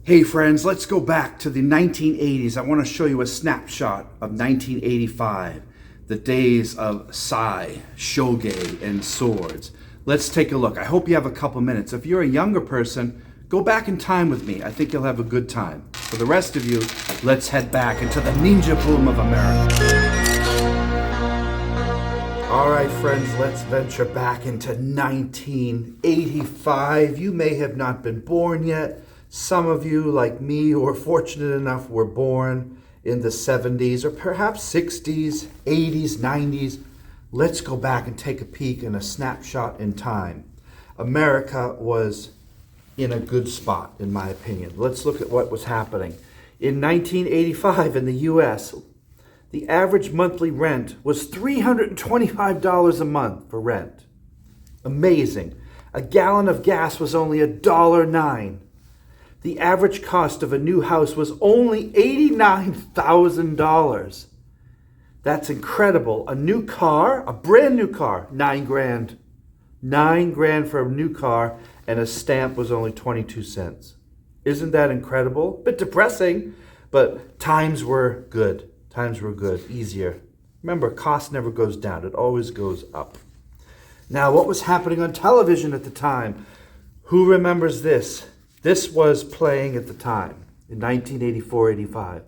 Hey friends, let's go back to the 1980s. I want to show you a snapshot of 1985, the days of Sai, shoge, and swords. Let's take a look. I hope you have a couple minutes. If you're a younger person, go back in time with me. I think you'll have a good time. For the rest of you, let's head back into the ninja boom of America. All right, friends, let's venture back into 1985. You may have not been born yet. Some of you, like me, who are fortunate enough, were born in the 70s or perhaps 60s, 80s, 90s. Let's go back and take a peek in a snapshot in time. America was in a good spot, in my opinion. Let's look at what was happening. In 1985 in the US, the average monthly rent was $325 a month for rent. Amazing. A gallon of gas was only $1.09. The average cost of a new house was only $89,000. That's incredible. A new car, a brand new car, $9,000. $9,000 for a new car, and a stamp was only 22 cents. Isn't that incredible? Bit depressing, but times were good. Times were good, easier. Remember, cost never goes down. It always goes up. Now, what was happening on television at the time? Who remembers this? This was playing at the time in 1984-85.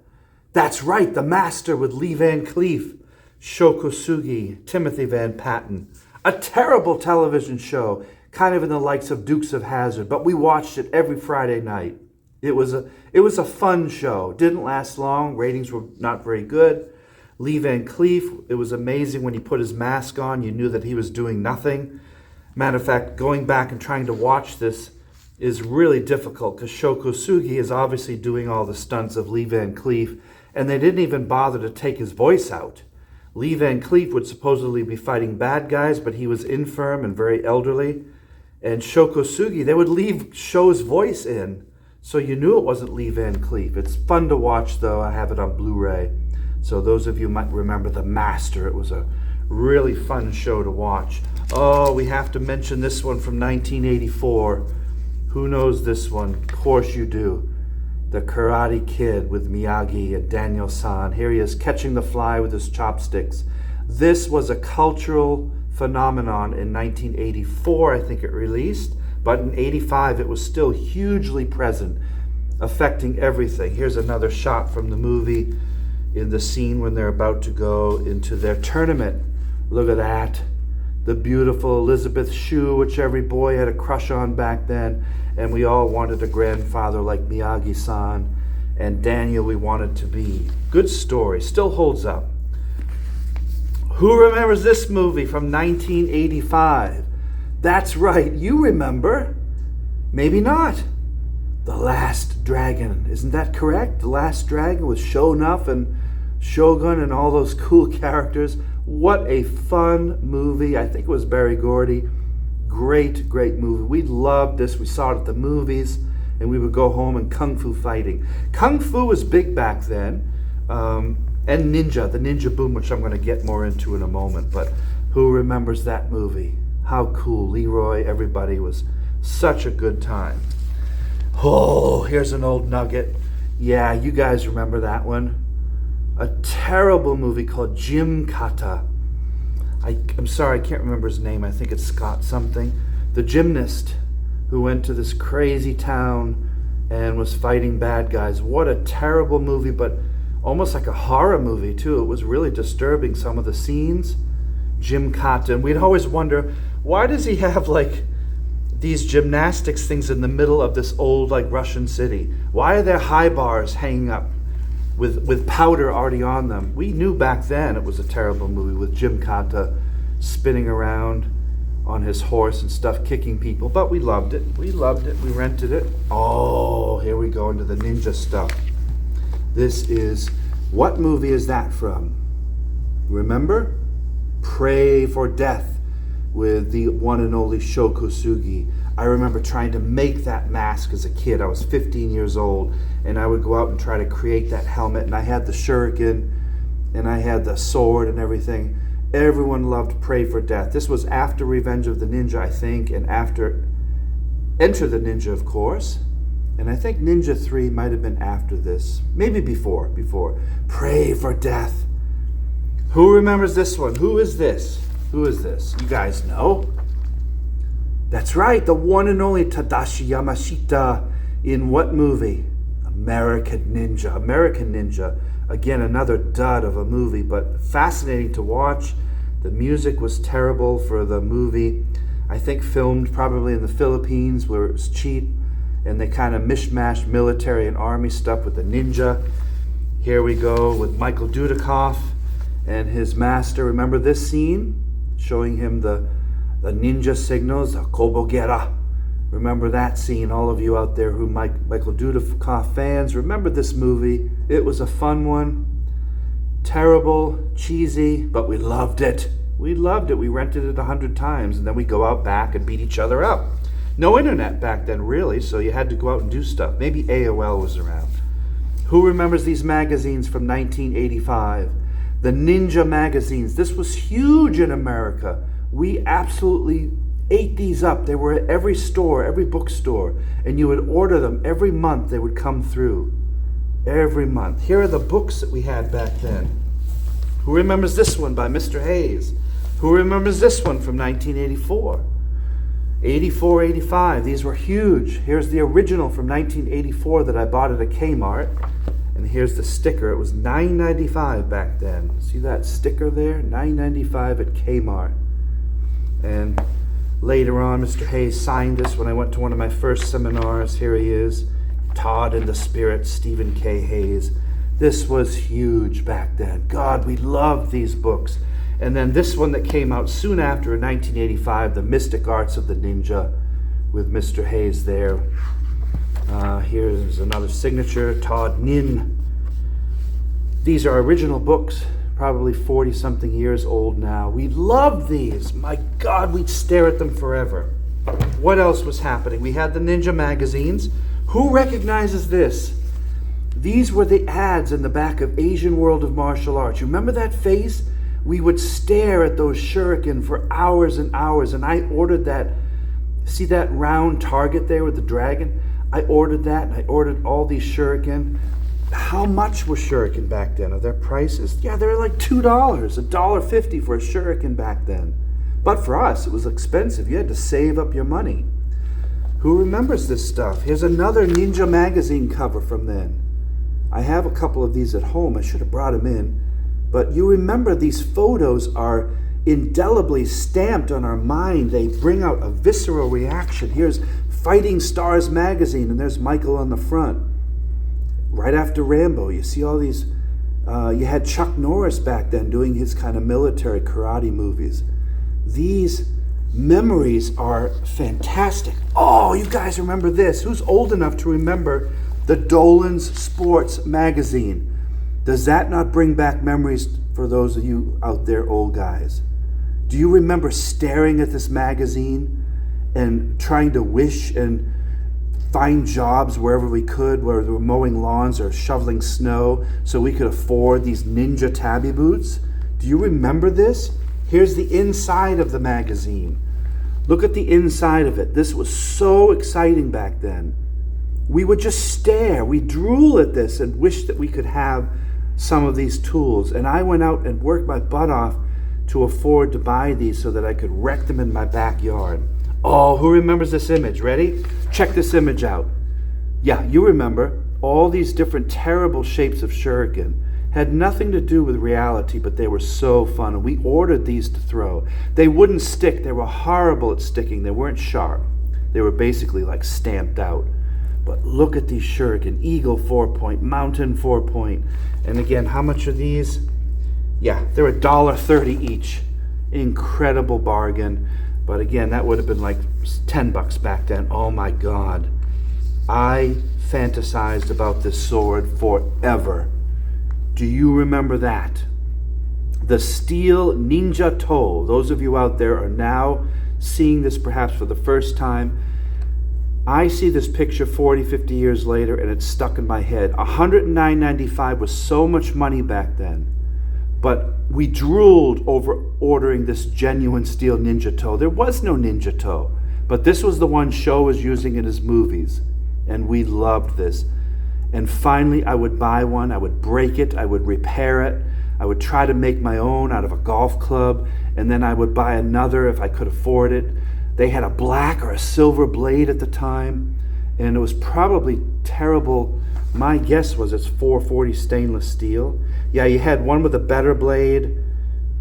That's right, The Master with Lee Van Cleef, Sho Kosugi, Timothy Van Patten. A terrible television show, kind of in the likes of Dukes of Hazzard, but we watched it every Friday night. It was a fun show. Didn't last long. Ratings were not very good. Lee Van Cleef, it was amazing when he put his mask on. You knew that he was doing nothing. Matter of fact, going back and trying to watch this is really difficult because Sho Kosugi is obviously doing all the stunts of Lee Van Cleef, and they didn't even bother to take his voice out. Lee Van Cleef would supposedly be fighting bad guys, but he was infirm and very elderly. And Sho Kosugi, they would leave Sho's voice in, so you knew it wasn't Lee Van Cleef. It's fun to watch, though. I have it on Blu-ray. So those of you might remember The Master. It was a really fun show to watch. Oh, we have to mention this one from 1984. Who knows this one? Of course you do. The Karate Kid with Miyagi and Daniel-san. Here he is catching the fly with his chopsticks. This was a cultural phenomenon in 1984, I think it released. But in 85, it was still hugely present, affecting everything. Here's another shot from the movie in the scene when they're about to go into their tournament. Look at that. The beautiful Elizabeth Shue, which every boy had a crush on back then. And we all wanted a grandfather like Miyagi-san. And Daniel we wanted to be. Good story. Still holds up. Who remembers this movie from 1985? That's right. You remember. Maybe not. The Last Dragon. Isn't that correct? The Last Dragon with Shonuff and Shogun and all those cool characters. What a fun movie. I think it was Barry Gordy. Great, great movie. We loved this. We saw it at the movies, and we would go home and kung fu fighting. Kung fu was big back then, and ninja, the ninja boom, which I'm going to get more into in a moment. But who remembers that movie? How cool. Leroy, everybody, was such a good time. Oh, here's an old nugget. Yeah, you guys remember that one. A terrible movie called Jim Kata. I'm sorry, I can't remember his name. I think it's Scott something. The gymnast who went to this crazy town and was fighting bad guys. What a terrible movie, but almost like a horror movie too. It was really disturbing, some of the scenes. Jim Kata. And we'd always wonder, why does he have like these gymnastics things in the middle of this old like Russian city? Why are there high bars hanging up with powder already on them? We knew back then it was a terrible movie with Jim Kata spinning around on his horse and stuff, kicking people, but we loved it. We loved it. We rented it. Oh, here we go into the ninja stuff. This is, what movie is that from? Remember? Pray for Death with the one and only Sho Kosugi. I remember trying to make that mask as a kid. I was 15 years old, and I would go out and try to create that helmet, and I had the shuriken, and I had the sword and everything. Everyone loved Pray for Death. This was after Revenge of the Ninja, I think, and after Enter the Ninja, of course. And I think Ninja 3 might have been after this. Maybe before. Pray for Death. Who remembers this one? Who is this? Who is this? You guys know? That's right, the one and only Tadashi Yamashita in what movie? American Ninja. Again, another dud of a movie, but fascinating to watch. The music was terrible for the movie. I think filmed probably in the Philippines where it was cheap, and they kind of mishmashed military and army stuff with the ninja. Here we go with Michael Dudikoff and his master. Remember this scene? Showing him the ninja signals, the Kobogera. Remember that scene, all of you out there who Michael Dudikoff fans. Remember this movie. It was a fun one. Terrible, cheesy, but we loved it. We loved it. We rented it 100 times, and then we go out back and beat each other up. No internet back then, really, so you had to go out and do stuff. Maybe AOL was around. Who remembers these magazines from 1985? The Ninja magazines. This was huge in America. We absolutely ate these up. They were at every store, every bookstore, and you would order them every month. They would come through every month. Here are the books that we had back then. Who remembers this one by Mr. Hayes? Who remembers this one from 1984? 84, 85. These were huge. Here's the original from 1984 that I bought at a Kmart. And here's the sticker. It was $9.95 back then. See that sticker there? $9.95 at Kmart. And later on, Mr. Hayes signed this when I went to one of my first seminars. Here he is. Todd in the Spirit, Stephen K. Hayes. This was huge back then. God, we loved these books. And then this one that came out soon after in 1985, The Mystic Arts of the Ninja, with Mr. Hayes there. Here's another signature, Todd Nin. These are original books, probably 40-something years old now. We loved these. My God, we'd stare at them forever. What else was happening? We had the Ninja magazines. Who recognizes this? These were the ads in the back of Asian World of Martial Arts. You remember that face? We would stare at those shuriken for hours and hours, and I ordered that. See that round target there with the dragon? I ordered that, and I ordered all these shuriken. How much was shuriken back then? Are their prices? Yeah, they were like $2, $1.50 for a shuriken back then. But for us, it was expensive. You had to save up your money. Who remembers this stuff? Here's another Ninja magazine cover from then. I have a couple of these at home. I should have brought them in. But you remember these photos are indelibly stamped on our mind. They bring out a visceral reaction. Here's Fighting Stars magazine, and there's Michael on the front. Right after Rambo, you see all these. You had Chuck Norris back then doing his kind of military karate movies. These memories are fantastic. Oh, you guys remember this? Who's old enough to remember the Dolan's Sports magazine? Does that not bring back memories for those of you out there old guys? Do you remember staring at this magazine and trying to wish and find jobs wherever we could, where we were mowing lawns or shoveling snow so we could afford these Ninja tabby boots? Do you remember this? Here's the inside of the magazine. Look at the inside of it. This was so exciting back then. We would just stare. We drool at this and wish that we could have some of these tools. And I went out and worked my butt off to afford to buy these so that I could wreck them in my backyard. Oh, who remembers this image? Ready? Check this image out. Yeah, you remember. All these different terrible shapes of shuriken had nothing to do with reality, but they were so fun. And we ordered these to throw. They wouldn't stick. They were horrible at sticking. They weren't sharp. They were basically like stamped out. But look at these shuriken. Eagle 4-point, Mountain 4-point. And again, how much are these? Yeah, they're $1.30 each. Incredible bargain. But again, that would have been like $10 back then. Oh my God. I fantasized about this sword forever. Do you remember that? The steel ninja toe. Those of you out there are now seeing this perhaps for the first time. I see this picture 40, 50 years later, and it's stuck in my head. $109.95 was so much money back then. But we drooled over ordering this genuine steel ninja toe. There was no ninja toe, but this was the one Sho was using in his movies. And we loved this. And finally, I would buy one, I would break it, I would repair it, I would try to make my own out of a golf club, and then I would buy another if I could afford it. They had a black or a silver blade at the time, and it was probably terrible. My guess was it's 440 stainless steel. Yeah, you had one with a better blade,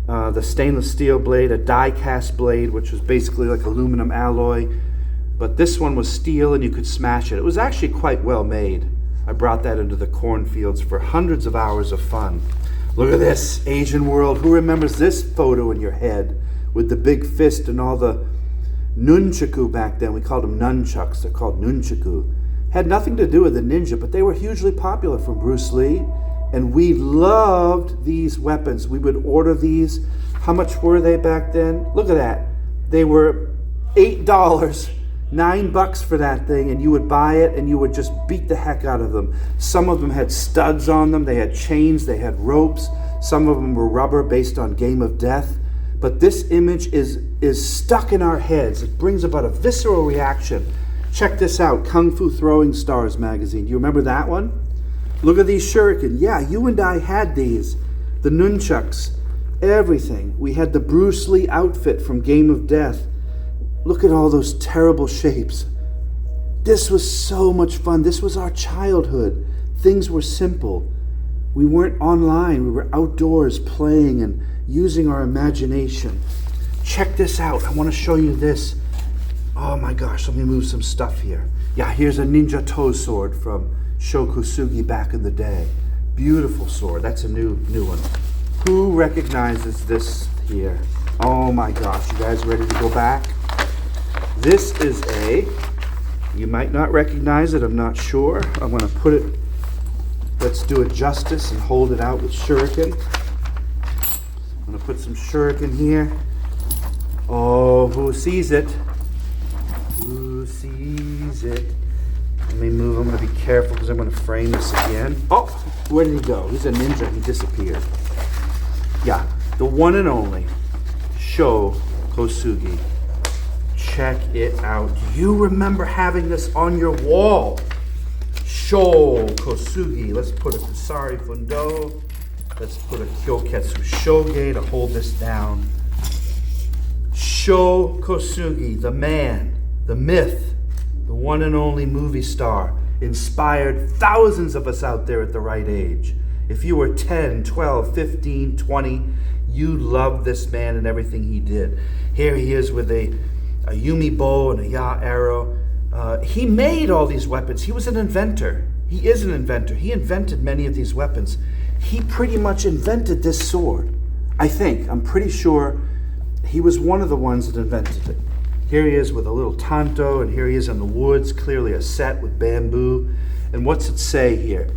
the stainless steel blade, a die-cast blade, which was basically like aluminum alloy, but this one was steel and you could smash it. It was actually quite well made. I brought that into the cornfields for hundreds of hours of fun. Look at this, Asian world. Who remembers this photo in your head with the big fist and all the nunchaku back then? We called them nunchucks. They're called nunchaku. Had nothing to do with the ninja, but they were hugely popular from Bruce Lee. And we loved these weapons. We would order these. How much were they back then? Look at that. They were $8, $9 for that thing, and you would buy it and you would just beat the heck out of them. Some of them had studs on them, they had chains, they had ropes. Some of them were rubber based on Game of Death. But this image is stuck in our heads. It brings about a visceral reaction. Check this out, Kung Fu Throwing Stars magazine. Do you remember that one? Look at these shuriken. Yeah, you and I had these. The nunchucks, everything. We had the Bruce Lee outfit from Game of Death. Look at all those terrible shapes. This was so much fun. This was our childhood. Things were simple. We weren't online. We were outdoors playing and using our imagination. Check this out. I want to show you this. Oh my gosh, let me move some stuff here. Yeah, here's a ninja toe sword from Shokusugi back in the day. Beautiful sword. That's a new one. Who recognizes this here? Oh my gosh, you guys ready to go back? This is you might not recognize it, I'm not sure. I'm going to put it, let's do it justice and hold it out with shuriken. I'm going to put some shuriken here. Oh, who sees it? Who sees it? Let me move. I'm going to be careful because I'm going to frame this again. Oh, where did he go? He's a ninja. He disappeared. Yeah, the one and only Shokusugi. Check it out. Do you remember having this on your wall? Shokusugi. Let's put a Kusari Fundo. Let's put a Kyoketsu Shoge to hold this down. Shokusugi, the man, the myth, the one and only movie star, inspired thousands of us out there at the right age. If you were 10, 12, 15, 20, you loved this man and everything he did. Here he is with a Yumi bow and a Ya arrow. He made all these weapons. He was an inventor. He is an inventor. He invented many of these weapons. He pretty much invented this sword. I think. I'm pretty sure he was one of the ones that invented it. Here he is with a little tanto, and here he is in the woods, clearly a set with bamboo. And what's it say here?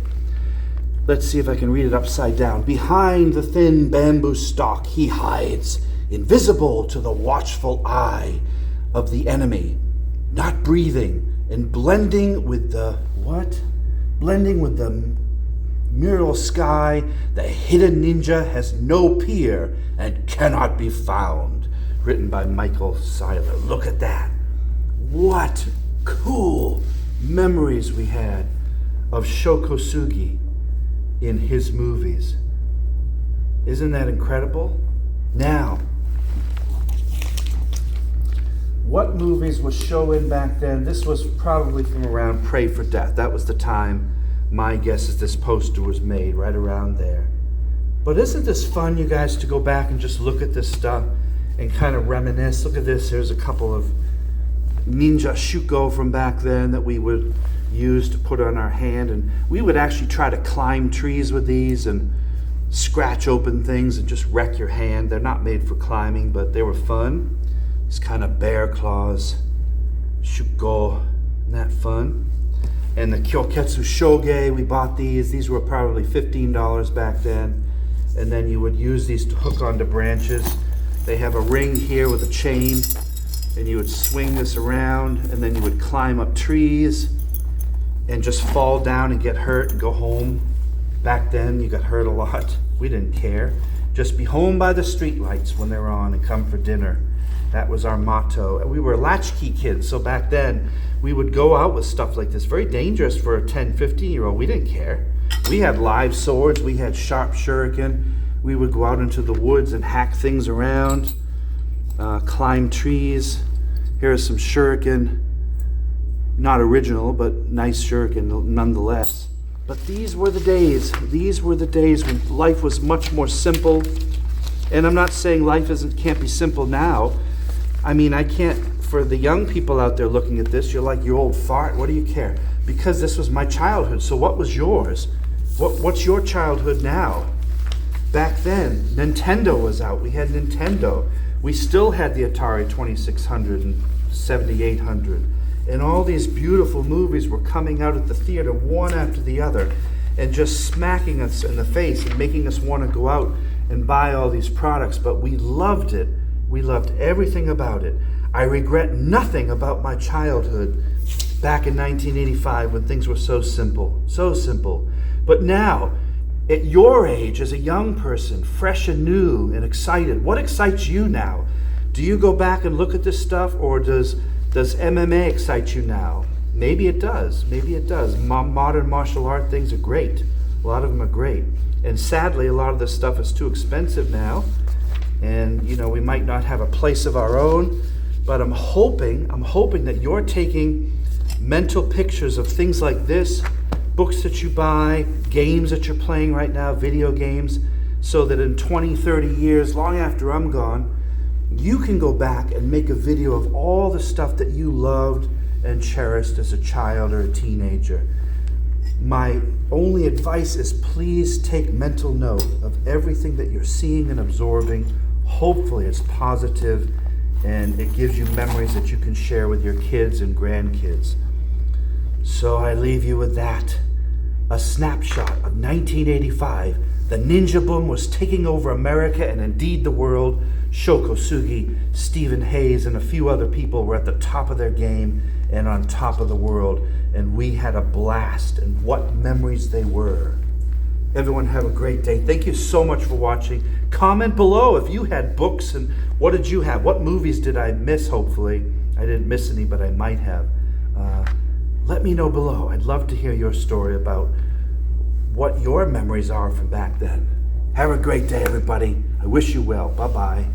Let's see if I can read it upside down. Behind the thin bamboo stalk he hides, invisible to the watchful eye of the enemy, not breathing and blending with the what? Blending with the mural sky, the hidden ninja has no peer and cannot be found. Written by Michael Seiler. Look at that. What cool memories we had of Shokusugi in his movies. Isn't that incredible? Now, what movies was showing back then? This was probably from around Pray for Death. That was the time, my guess is, this poster was made, right around there. But isn't this fun, you guys, to go back and just look at this stuff and kind of reminisce? Look at this. There's a couple of ninja shuko from back then that we would use to put on our hand, and we would actually try to climb trees with these and scratch open things and just wreck your hand. They're not made for climbing, but they were fun. These kind of bear claws, shuko, isn't that fun? And the Kyoketsu Shoge, we bought these. These were probably $15 back then. And then you would use these to hook onto branches. They have a ring here with a chain, and you would swing this around, and then you would climb up trees and just fall down and get hurt and go home. Back then, you got hurt a lot. We didn't care. Just be home by the streetlights when they were on and come for dinner. That was our motto. And we were latchkey kids, so back then we would go out with stuff like this. Very dangerous for a 10, 15-year-old. We didn't care. We had live swords. We had sharp shuriken. We would go out into the woods and hack things around, climb trees. Here's some shuriken. Not original, but nice shuriken nonetheless. But these were the days. These were the days when life was much more simple. And I'm not saying life can't be simple now. I mean, I can't, for the young people out there looking at this, you're like, you old fart, what do you care? Because this was my childhood, so what was yours? What's your childhood now? Back then, Nintendo was out. We had Nintendo. We still had the Atari 2600 and 7800. And all these beautiful movies were coming out at the theater, one after the other, and just smacking us in the face and making us want to go out and buy all these products. But we loved it. We loved everything about it. I regret nothing about my childhood back in 1985 when things were so simple, so simple. But now, at your age, as a young person, fresh and new and excited, what excites you now? Do you go back and look at this stuff, or does MMA excite you now? Maybe it does. Maybe it does. Modern martial art things are great. A lot of them are great. And sadly, a lot of this stuff is too expensive now. And, you know, we might not have a place of our own. But I'm hoping that you're taking mental pictures of things like this, books that you buy, games that you're playing right now, video games, so that in 20, 30 years, long after I'm gone, you can go back and make a video of all the stuff that you loved and cherished as a child or a teenager. My only advice is please take mental note of everything that you're seeing and absorbing. Hopefully it's positive and it gives you memories that you can share with your kids and grandkids. So I leave you with that. A snapshot of 1985. The ninja boom was taking over America and indeed the world. Sho Kosugi, Stephen Hayes, and a few other people were at the top of their game and on top of the world. And we had a blast, and what memories they were. Everyone have a great day. Thank you so much for watching. Comment below if you had books and what did you have? What movies did I miss, hopefully? I didn't miss any, but I might have. Let me know below. I'd love to hear your story about what your memories are from back then. Have a great day, everybody. I wish you well. Bye-bye.